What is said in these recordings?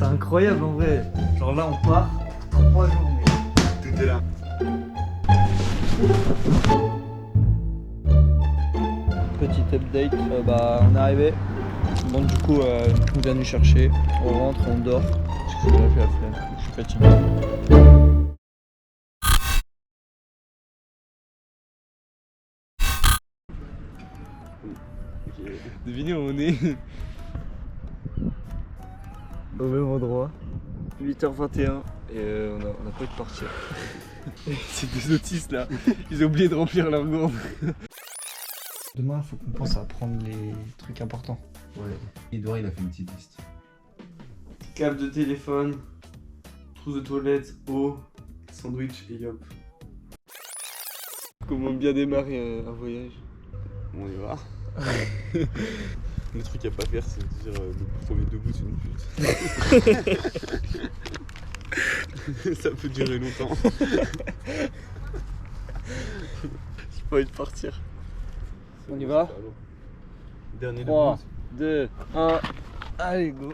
C'est incroyable en vrai. Genre là on part 3 journées. Tout est là. Petit update, on est arrivé. Bon du coup on vient nous chercher, on rentre, on dort. Parce que là j'ai la flemme, je suis fatigué. Devinez où on est. Au même endroit. 8h21 et on a pas eu de partir. Ces deux autistes là, ils ont oublié de remplir leur gourde. Demain il faut qu'on pense à prendre les trucs importants. Ouais. Edouard il a fait une petite liste. Câble de téléphone, trousse de toilette, eau, sandwich et yop. Comment bien démarrer un voyage? On y va. Le truc à pas faire c'est de dire le premier debout c'est une pute. Ça peut durer longtemps. J'ai pas envie de partir. On y va? Dernier 3, debout. 2, 1, allez go.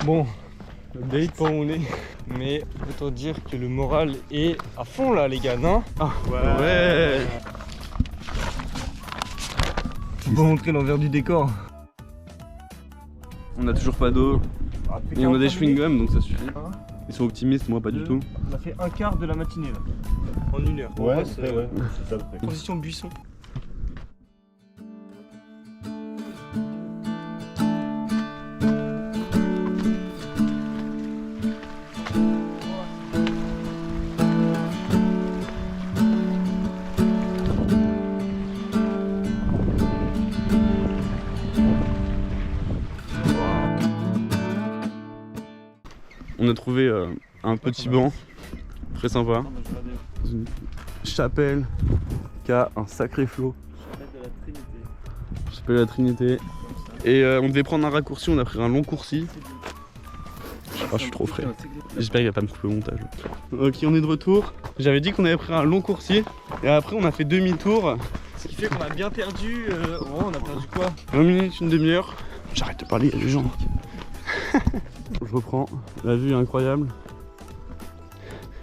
Bon, le date pas où on est, mais autant dire que le moral est à fond là les gars, non? Ah, Ouais. on va montrer l'envers du décor. On a toujours pas d'eau et on a des chewing-gums donc ça suffit. Ils sont optimistes, moi pas du tout. On a fait un quart de la matinée là, en 1 heure. Ouais, c'est c'est ça le truc. transition buisson. On a trouvé un petit banc très sympa. Une chapelle qui a un sacré flot. Chapelle de la Trinité. Et on devait prendre un raccourci, on a pris un long coursi. Ah, je suis trop frais. J'espère qu'il va pas me couper au montage. Ok, on est de retour. J'avais dit qu'on avait pris un long coursier et après on a fait demi-tour. Ce qui fait qu'on a bien perdu. On a perdu quoi? 20 minutes, une demi-heure. J'arrête de parler, il y a des gens. Je reprends, la vue est incroyable.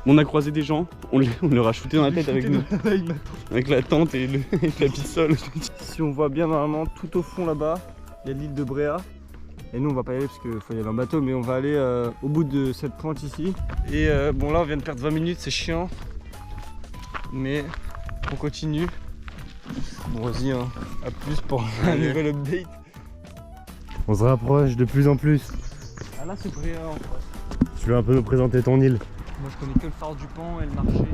On a croisé des gens, on leur a shooté dans la tête avec la tente et la pistole. Si on voit bien normalement tout au fond là-bas, il y a l'île de Bréa. Et nous on va pas y aller parce qu'il faut y aller en bateau, mais on va aller au bout de cette pointe ici. Et bon là on vient de perdre 20 minutes, c'est chiant. Mais on continue. Bon vas-y hein, à plus pour un nouvel update. On se rapproche de plus en plus. Ah là c'est Bréa en fait. Tu veux un peu nous présenter ton île? Moi je connais que le phare du Pan et le marché.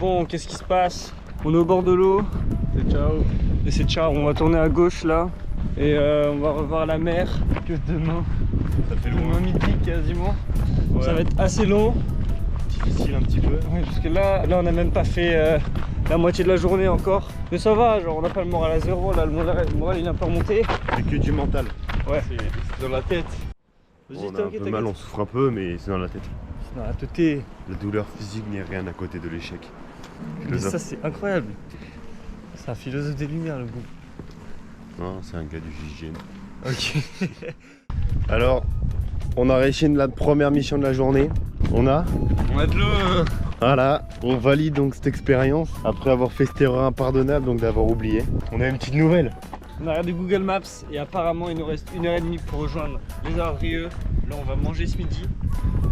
Bon, qu'est-ce qui se passe? On est au bord de l'eau. C'est ciao. Et c'est ciao. On va tourner à gauche là. Et on va revoir la mer. Que demain. Ça fait Demain midi quasiment. Ouais. Ça va être assez long. Difficile un petit peu. Oui, parce que là on n'a même pas fait la moitié de la journée encore. Mais ça va, genre on n'a pas le moral à zéro. Là, le moral il est un peu remonté. C'est que du mental. Ouais. C'est dans la tête. Vas-y, On a un peu mal, on souffre un peu, mais c'est dans la tête. C'est dans la teuté. La douleur physique n'est rien à côté de l'échec. Mais ça c'est incroyable. C'est un philosophe des lumières le goût. Non, c'est un gars du GIGN. Ok. Alors, on a réussi la première mission de la journée. On a de l'eau. Voilà, on valide donc cette expérience après avoir fait cette erreur impardonnable, donc d'avoir oublié. On a une petite nouvelle. On a regardé Google Maps et apparemment il nous reste 1h30 pour rejoindre les Ardrieux. Là on va manger ce midi.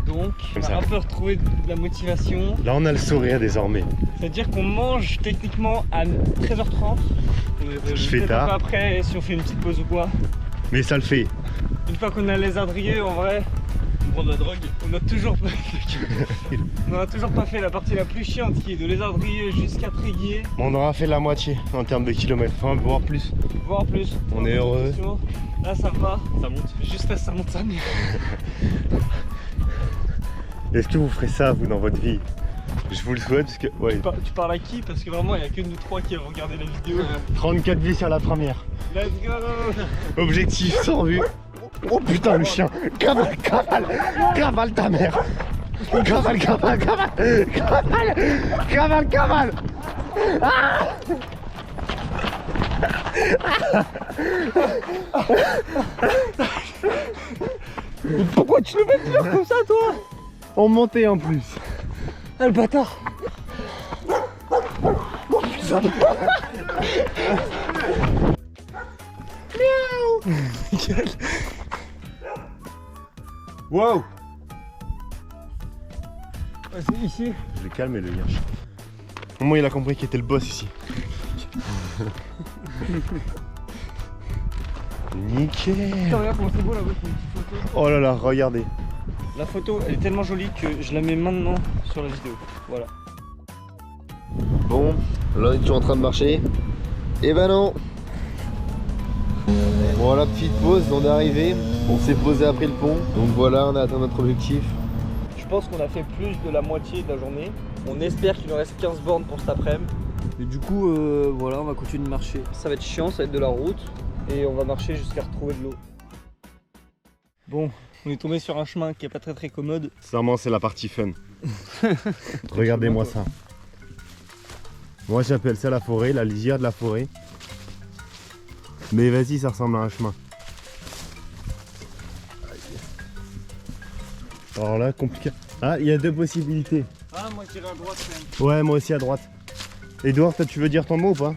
Donc on Comme a ça. un peu retrouvé de la motivation. Là, on a le sourire désormais. C'est-à-dire qu'on mange techniquement à 13h30. Je fais tard. Après si on fait une petite pause ou quoi. Mais ça le fait. Une fois qu'on a les lézardriers, en vrai, On prend de la drogue. on n'a toujours pas fait la partie la plus chiante qui est de lézardrier jusqu'à Tréguier, On aura fait la moitié en termes de kilomètres, enfin voire plus. voire plus. On est heureux. Là ça va, Ça monte. juste là ça monte ça. Mais... Est-ce que vous ferez ça vous dans votre vie? Je vous le souhaite parce que ouais. Tu parles à qui? Parce que vraiment il n'y a que nous trois qui avons regardé la vidéo. 34 vies sur la première. Let's go! Objectif 100 vues. Oh putain le chien. Cavale, cavale, cavale ta mère. Cavale, cavale, cavale, cavale, cavale, cavale. Pourquoi tu le mets pire comme ça toi? On montait en plus. Ah le bâtard! Wow. C'est ici. Je l'ai calmé le gars. Au moins il a compris qu'il était le boss ici. Nickel. Putain, regarde comment c'est beau là-bas, c'est une petite photo. Oh là là, regardez. La photo elle est tellement jolie que je la mets maintenant sur la vidéo. Voilà. Bon, là on est toujours en train de marcher. Et ben non. Bon, la petite pause, on est arrivé. On s'est posé après le pont. Donc voilà, on a atteint notre objectif. Je pense qu'on a fait plus de la moitié de la journée. On espère qu'il nous reste 15 bornes pour cet après-midi. Et du coup, voilà, on va continuer de marcher. Ça va être chiant, ça va être de la route. Et on va marcher jusqu'à retrouver de l'eau. Bon, on est tombé sur un chemin qui est pas très commode. Sincèrement, c'est la partie fun. Regardez-moi ça. Moi, j'appelle ça la forêt, la lisière de la forêt. Mais vas-y, ça ressemble à un chemin. Alors là, compliqué. Ah, il y a deux possibilités. Ah, moi je dirais à droite quand même. Ouais, moi aussi à droite. Edouard, toi, tu veux dire ton mot ou pas? Ouais,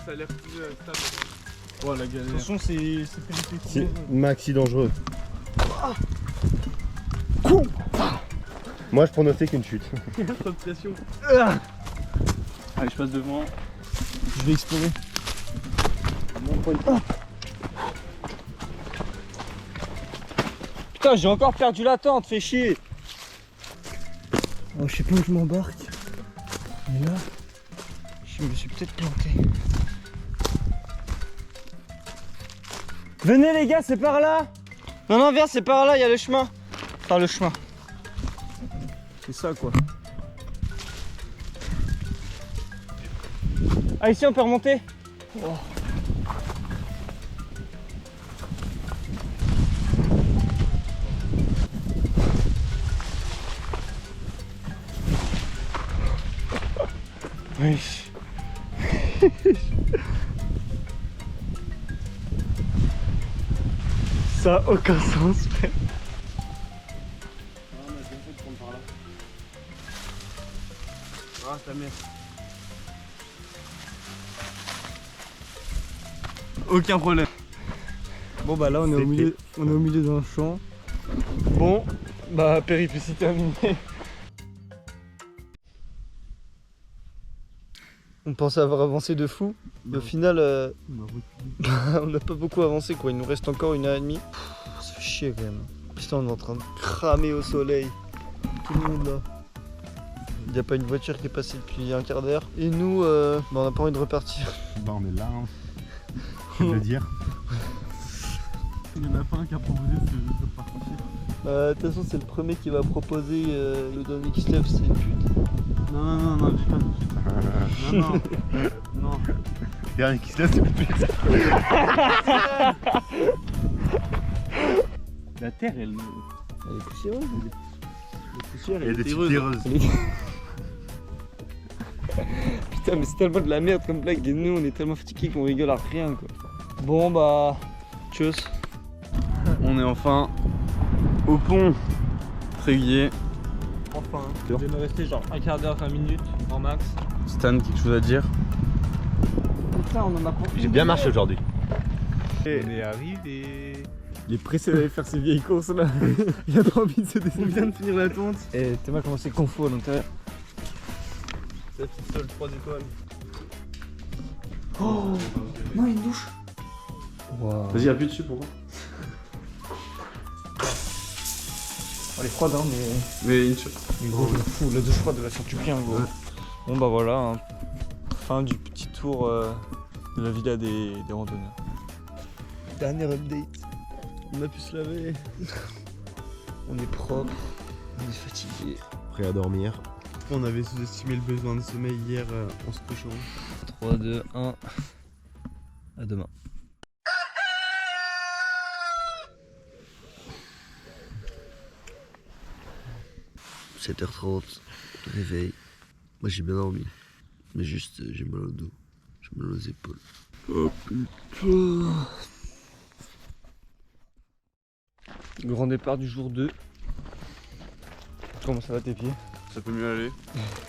ça a l'air plus stable. Oh la galère. Attention, c'est pas du tout. C'est maxi dangereux. Moi, je pronostique une chute. Trop de pression. Allez, je passe devant. Je vais explorer. Putain, j'ai encore perdu la tente, fais chier. Oh, je sais pas où je m'embarque. Mais là, je me suis peut-être planté. Venez les gars, c'est par là. Non, non, viens, c'est par là, il y a le chemin. Enfin, le chemin. C'est ça quoi. Ah, ici on peut remonter. Oh. Oui. Ça a aucun sens, frère. Ah, ta mère. Aucun problème. Bon bah là on est au milieu d'un champ. Bon, bah péripétie terminée. On pensait avoir avancé de fou, mais au final on n'a pas beaucoup avancé quoi, il nous reste encore 1h30. Ça fait chier quand même. Putain, on est en train de cramer au soleil. Tout le monde là. Il n'y a pas une voiture qui est passée depuis un quart d'heure. Et nous, bah, on n'a pas envie de repartir. Bah, on est là, hein. Je veux dire. Il y en a pas un qui a proposé de repartir. De toute façon, c'est le premier qui va proposer le Dominic Steph, c'est une pute. Non, non, non, non, dis pas de pute. Non, non. Non. Dernier qui se laisse, c'est plus. La terre, elle. Elle est poussiéreuse. La poussière, Il y a elle des est petites terreuse. terreuses. Putain, mais c'est tellement de la merde comme blague et nous on est tellement fatigués qu'on rigole à rien quoi. Bon bah, tchuss. On est enfin au pont Tréguier. Enfin, il va me rester genre un quart d'heure, 20 minutes en max. Stan, quelque chose à dire? Putain, on en a profité. J'ai bien marché aujourd'hui. On est arrivé. Il est pressé d'aller faire ses vieilles courses là. Il a pas envie de se On descendre. vient de finir la tonte. Et t'es mal comment c'est confus à l'intérieur. C'est la petite seule 3 étoiles. Oh non, une douche. Waouh. Vas-y, appuie dessus pour moi. Elle est froide, hein, Mais une shot. mais gros, je m'en fous. La douche froide, elle la sent bien, gros. Ouais. Bon, bah voilà, hein. Fin du petit tour de la villa des randonneurs. Dernier update. On a pu se laver. On est propre. On est fatigué. Prêt à dormir. On avait sous-estimé le besoin de sommeil hier en se couchant. 3, 2, 1. À demain. « 7h30, réveil. Moi j'ai bien dormi. Mais juste j'ai mal au dos. J'ai mal aux épaules. Oh putain. Grand départ du jour 2. Comment ça va tes pieds? Ça peut mieux aller.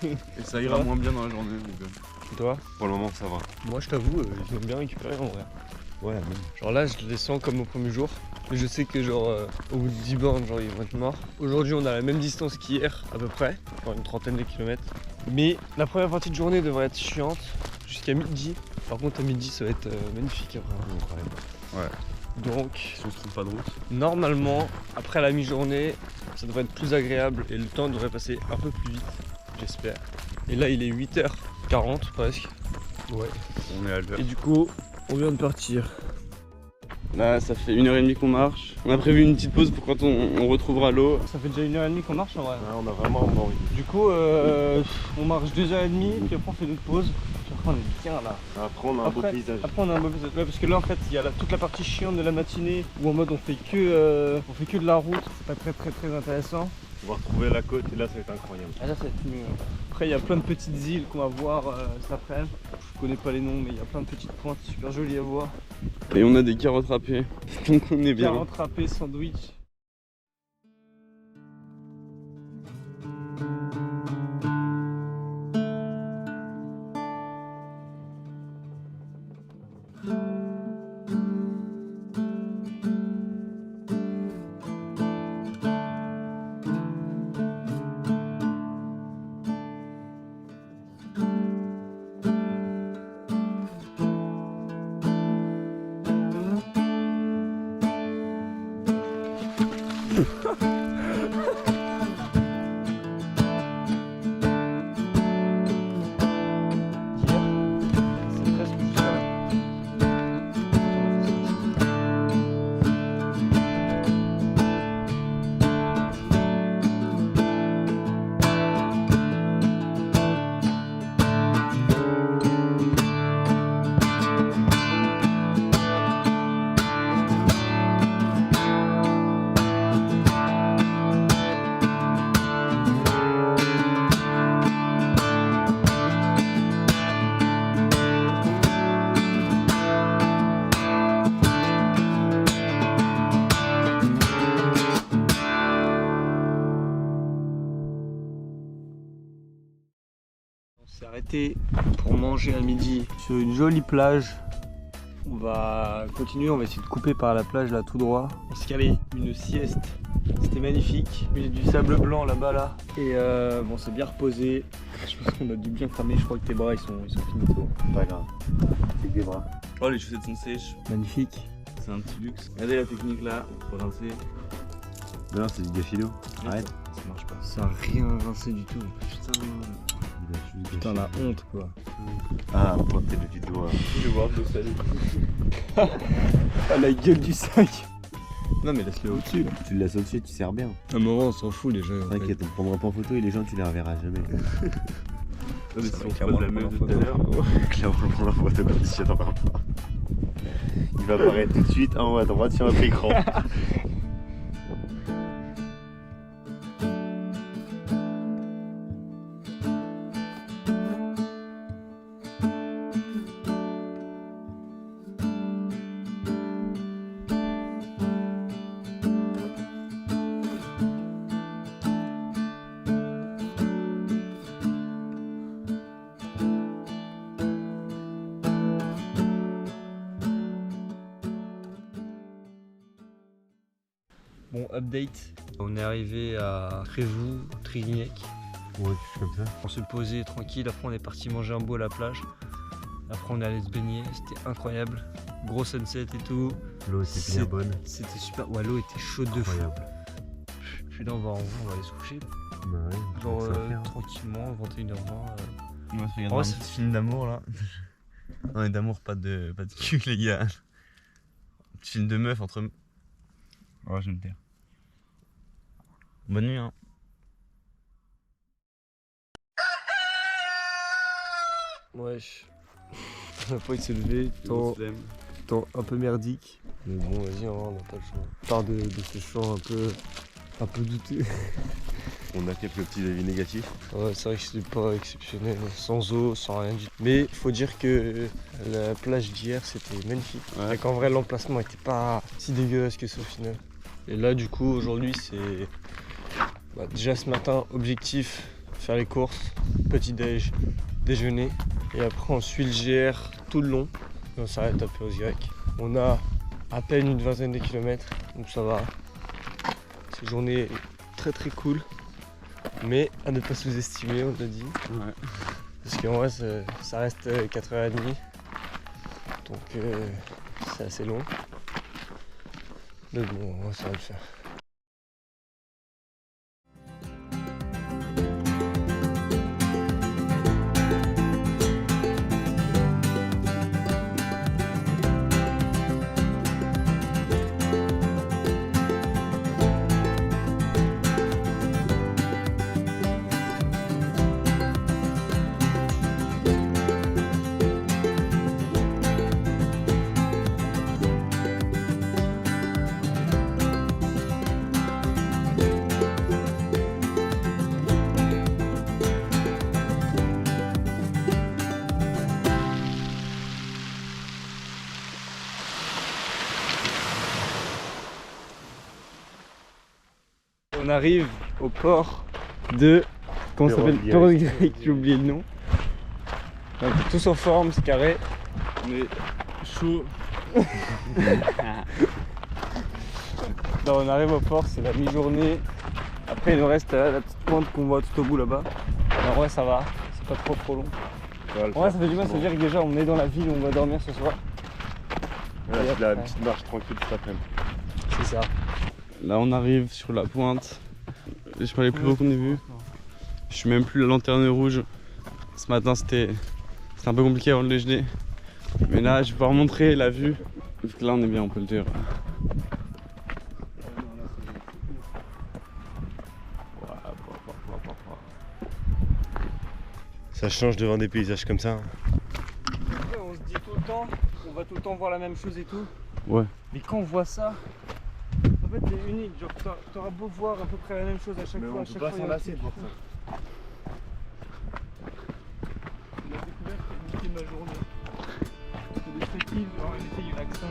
Et ça ira moins bien dans la journée. Et toi? Pour le moment, ça va. Moi je t'avoue, ils m'ont bien récupéré en vrai. Ouais, même. Genre là je les sens comme au premier jour. Mais je sais que genre au bout de 10 bornes genre ils vont être morts. Aujourd'hui on a la même distance qu'hier à peu près, genre une trentaine de kilomètres. Mais la première partie de journée devrait être chiante jusqu'à midi. Par contre à midi ça va être magnifique après. Ouais. Donc Si on se trompe pas de route. normalement après la mi-journée ça devrait être plus agréable et le temps devrait passer un peu plus vite, j'espère. Et là il est 8h40 presque. Ouais. On est à l'heure. Et du coup on vient de partir. Là, ça fait 1h30 qu'on marche. On a prévu une petite pause pour quand on retrouvera l'eau. Ça fait déjà 1h30 qu'on marche en vrai. Ouais, on a vraiment envie. Du coup, on marche 2h30, puis après on fait notre pause. Puis après on est bien là. Après, on a un beau paysage. Après on a un beau paysage. Ouais, parce que là en fait il y a toute la partie chiante de la matinée où en mode on fait que de la route. C'est pas très intéressant. On va retrouver la côte et là, ça va être incroyable. Ah là ça va être mieux. Après il y a plein de petites îles qu'on va voir cet après-midi. Je connais pas les noms mais il y a plein de petites pointes super jolies à voir. Et on a des carottes râpées. Donc on est bien. Carottes râpées, sandwich. C'est presque jusqu'à là. On s'est arrêté pour manger à midi sur une jolie plage. On va continuer, on va essayer de couper par la plage là tout droit. On s'est calé une sieste, c'était magnifique. Il y a du sable blanc là-bas là. Et bon, on s'est bien reposé. Je pense qu'on a dû bien cramer, je crois que tes bras ils sont finito. Pas grave. C'est que des bras. Oh, les chaussettes sont sèches. Magnifique. C'est un petit luxe. Regardez la technique là pour rincer. Non, c'est du gafilo. Arrête. Ça marche pas. Ça a rien rincé du tout. Putain la honte quoi. Ah, pointer le du doigt. Je vais voir de salut. Ah la gueule du sac. Non mais laisse-le au-dessus là. Tu le laisses au-dessus, tu sers bien. À un moment on s'en fout les gens. T'inquiète, on prendra pas en photo et les gens, tu les reverras jamais. Si Ça on va pose clairement la la même de première tout à l'heure. Clairement, on la photo comme si j'attends pas. Il va apparaître tout de suite en haut à droite sur notre écran. Bon, update. On est arrivé à Trévoux, Trignac. Ouais, comme ça. On se posait tranquille, après on est parti manger un bout à la plage. Après on est allé se baigner, c'était incroyable. Gros sunset et tout. L'eau était bien bonne. C'était super. Ouais, l'eau était chaude de fou. Incroyable. Puis là, on va aller se coucher. Bah ouais, Genre ça fait, hein. tranquillement, 21h20. On va se regarder Ouais, un c'est- petit film d'amour là. On est d'amour, pas de cul les gars. Un petit film de meuf entre... Ouais, je vais me taire. Bonne nuit hein. Wesh. On a pas été levé, temps un peu merdique. Mais bon, vas-y, hein, on n'a pas le choix. Part de ce chant un peu douteux. On a quelques petits avis négatifs. Ouais, c'est vrai que c'était pas exceptionnel, sans eau, sans rien du tout. Mais il faut dire que la plage d'hier c'était magnifique. Ouais. Et qu'en vrai l'emplacement était pas si dégueulasse que ça au final. Et là du coup aujourd'hui c'est déjà ce matin objectif faire les courses, petit déj, déjeuner. Et après on suit le GR tout le long. Et on s'arrête à Perros-Guirec. On a à peine une vingtaine de kilomètres, donc ça va. C'est une journée très cool. Mais à ne pas sous-estimer, on l'a dit. Ouais. Parce qu'en vrai, ça reste 4h30. Donc c'est assez long. Mais bon, ça va le faire. On arrive au port de... Comment ça s'appelle? Perros-Guirec, j'ai oublié le nom. Donc, tous en forme, c'est carré. On est chaud. Non, on arrive au port, c'est la mi-journée. Après il nous reste la petite pointe qu'on voit tout au bout là-bas. Mais en vrai ça va, c'est pas trop long. En vrai ça fait du bien, ça veut dire que déjà on est dans la ville où on va dormir ce soir. Voilà, c'est la petite marche tranquille cet après-midi. C'est ça. Là on arrive sur la pointe. Je sais pas les plus hauts qu'on ait vu. Je suis même plus la lanterne rouge. Ce matin c'était un peu compliqué avant le déjeuner. Mais là je vais pouvoir montrer la vue. Parce que là on est bien, on peut le dire. Ça change devant des paysages comme ça. Après, on se dit tout le temps, on va tout le temps voir la même chose et tout. Ouais. Mais quand on voit ça, en fait c'est unique. Genre t'auras beau voir à peu près la même chose à chaque fois. À chaque fois, il y a un truc. de voir ça. La découverte a niqué ma journée. C'est des fêtives, en réalité il y en a que 5.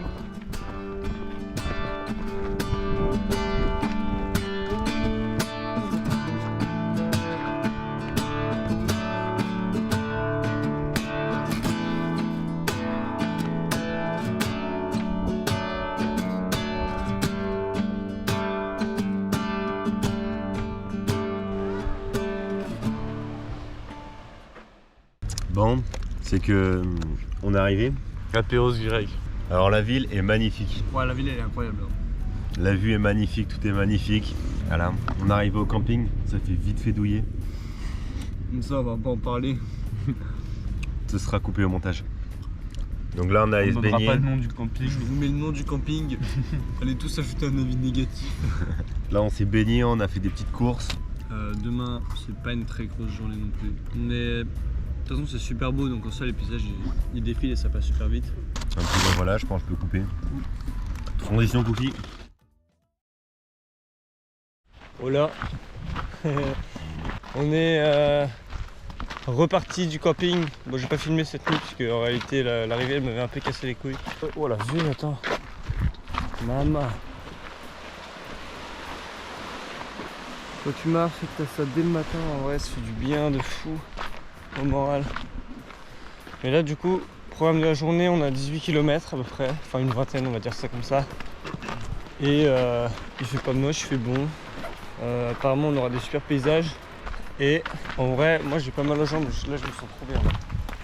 Bon, c'est que on est arrivé. À Perros-Guirec. Alors la ville est magnifique. Ouais, la ville elle est incroyable. La vue est magnifique, tout est magnifique. Voilà, on est arrivé au camping, ça fait vite fait douiller. Comme ça on va pas en parler. Ce sera coupé au montage. Donc là on a allé se On donnera baigner. pas le nom du camping. Je vous mets le nom du camping. Allez tous ajouter un avis négatif. Là on s'est baigné, on a fait des petites courses. Demain c'est pas une très grosse journée non plus. Mais de toute façon c'est super beau donc en ça les paysages ils défilent et ça passe super vite. Un petit bon voilà, je pense que je peux couper. Transition cookie. Voilà. On est reparti du camping. Bon j'ai pas filmé cette nuit parce qu'en réalité l'arrivée elle m'avait un peu cassé les couilles. Oh la vue, attends. Maman. Quand tu marches et que t'as ça dès le matin, en vrai ça fait du bien de fou au moral. Mais là du coup, programme de la journée, on a 18 km à peu près, enfin une vingtaine on va dire ça comme ça. Et il fait pas moche, il fait bon. Apparemment on aura des super paysages. Et en vrai, moi j'ai pas mal aux jambes, là je me sens trop bien.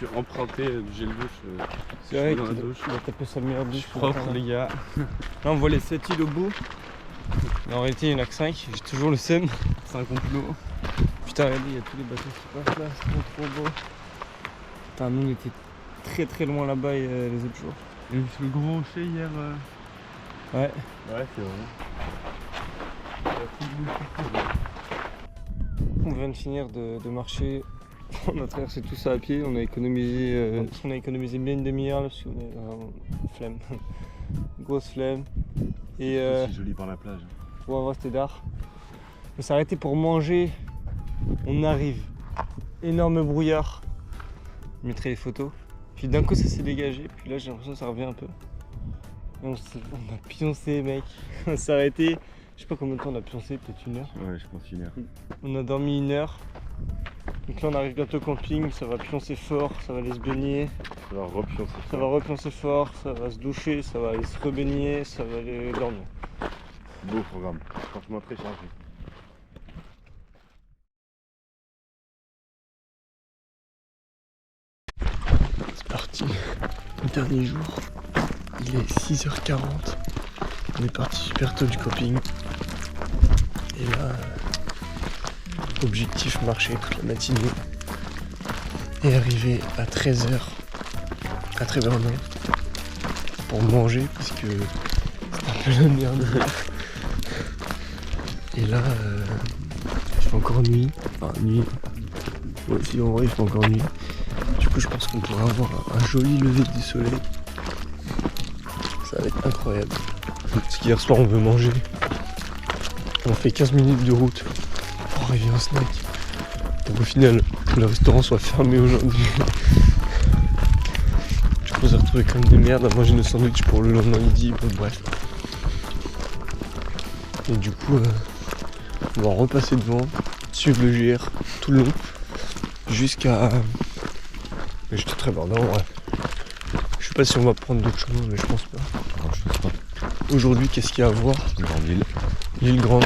suis emprunté du gel douche. C'est vrai dans la qu'il douche. a tapé sa meilleure douche Propre les gars. Là on voit les 7 îles au bout. Mais en réalité il n'y en a que 5, j'ai toujours le seum. C'est un complot. Putain regardez, il y a tous les bateaux qui passent là, c'est trop beau. Putain nous on était très loin là-bas les autres jours. Et le gros rocher hier. Ouais. Ouais, c'est vrai. On vient de finir de marcher. On a traversé tout ça à pied, on a économisé, bien une demi-heure là parce qu'on est flemme. Grosse flemme. Et C'est joli par la plage. bon, en vrai c'était d'art. On s'est arrêté pour manger. On arrive. Énorme brouillard. Je mettrai les photos. Puis d'un coup ça s'est dégagé. Puis là j'ai l'impression que ça revient un peu. Et on a pioncé mec. On s'est arrêté. Je sais pas combien de temps on a pioncé, peut-être 1 heure. Ouais, je pense 1 heure. On a dormi 1 heure. Donc là on arrive bientôt au camping, ça va pioncer fort, ça va aller se baigner, Ça va repioncer. ça va repioncer fort, ça va se doucher, ça va aller se rebaigner, ça va aller dormir. Beau programme. Franchement très chargé. C'est parti, le dernier jour, il est 6h40, on est parti super tôt du camping. Et là, objectif marcher toute la matinée et arriver à 13h, à 13h09 pour manger parce que c'est un peu la merde. Et là, il fait encore nuit, enfin nuit, ouais, si en vrai il fait encore nuit. Du coup je pense qu'on pourra avoir un joli lever du soleil. Ça va être incroyable. Parce qu'hier soir on veut manger. On fait 15 minutes de route pour arriver à un snack. Donc au final, le restaurant soit fermé aujourd'hui. Du coup on s'est retrouvé comme des merdes à manger nos sandwichs pour le lendemain midi. Bon bref. Et du coup, on va repasser devant, suivre le GR tout le long, jusqu'à... Mais j'étais très bordel en vrai. Je sais pas si on va prendre d'autres chemins, mais je pense pas. Non, je pense pas. Aujourd'hui, qu'est-ce qu'il y a à voir? Une grande ville. L'île Grande.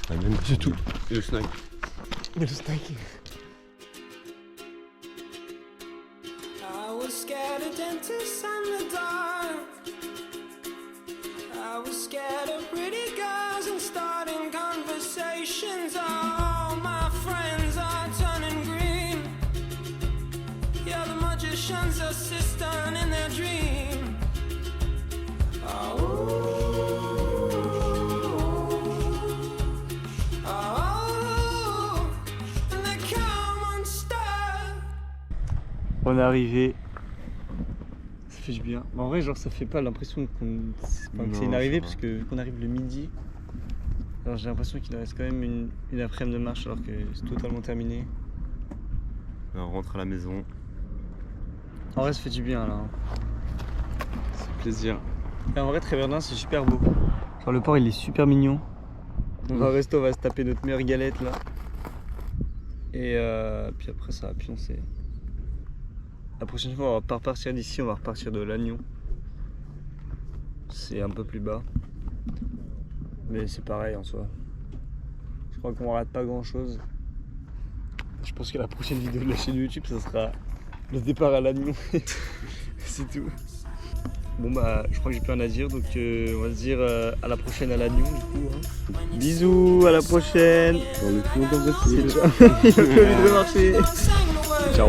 Ah, même C'est tout. Et le snack. Et le snack. I was scared of dentists and the dark. I was scared of pretty girls and starting conversations. All my friends are turning green. Yeah, the magician's assistant in their dream. And they come unstuck. On est arrivé. Ça fait du bien. Mais en vrai, genre, ça fait pas l'impression que c'est une arrivée, parce que vu qu'on arrive le midi, alors j'ai l'impression qu'il nous reste quand même une après-midi de marche alors que c'est totalement terminé. On rentre à la maison. En vrai, ça fait du bien là. C'est plaisir. Et en vrai, Tréverdun, c'est super beau. Genre, le port, il est super mignon. On va au resto, on va se taper notre meilleure galette là. Et puis après, ça va pioncer. La prochaine fois, on va pas repartir d'ici, on va repartir de Lannion. C'est un peu plus bas. Mais c'est pareil en soi. Je crois qu'on rate pas grand chose. Je pense que la prochaine vidéo de la chaîne YouTube, ça sera le départ à Lannion. C'est tout. Bon bah, je crois que j'ai plus rien à dire, donc on va se dire à la prochaine à Lannion du coup. Hein. Bisous, à la prochaine. Dans le plus longtemps possible. Il a plus envie de remarcher. Ciao.